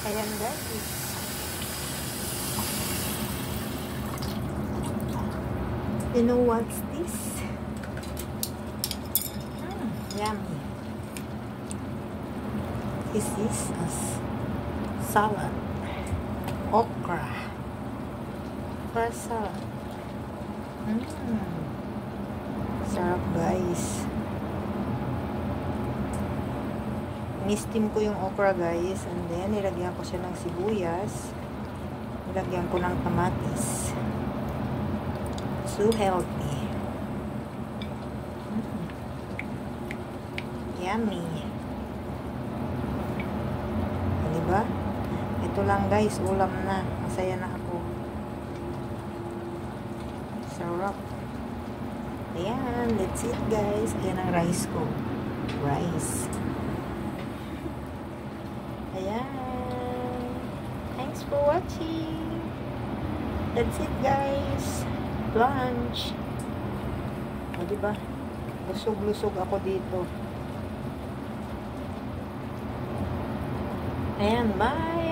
Ayan guys. You know what's this? Yummy. This is a salad. Okra. Okra salad. Sarap guys. Ni-steam ko yung okra guys, and then nilagyan ko siya ng sibuyas, nilagyan ko ng kamatis. So healthy. Yummy. Diba? Ito lang guys, ulam na. Masaya na ako. Sarap. Ayan, that's it guys. Ayan ang rice ko. Rice. Ayan. Thanks for watching. That's it guys. Lunch. O diba? Lusog-lusog ako dito. Ayan, bye!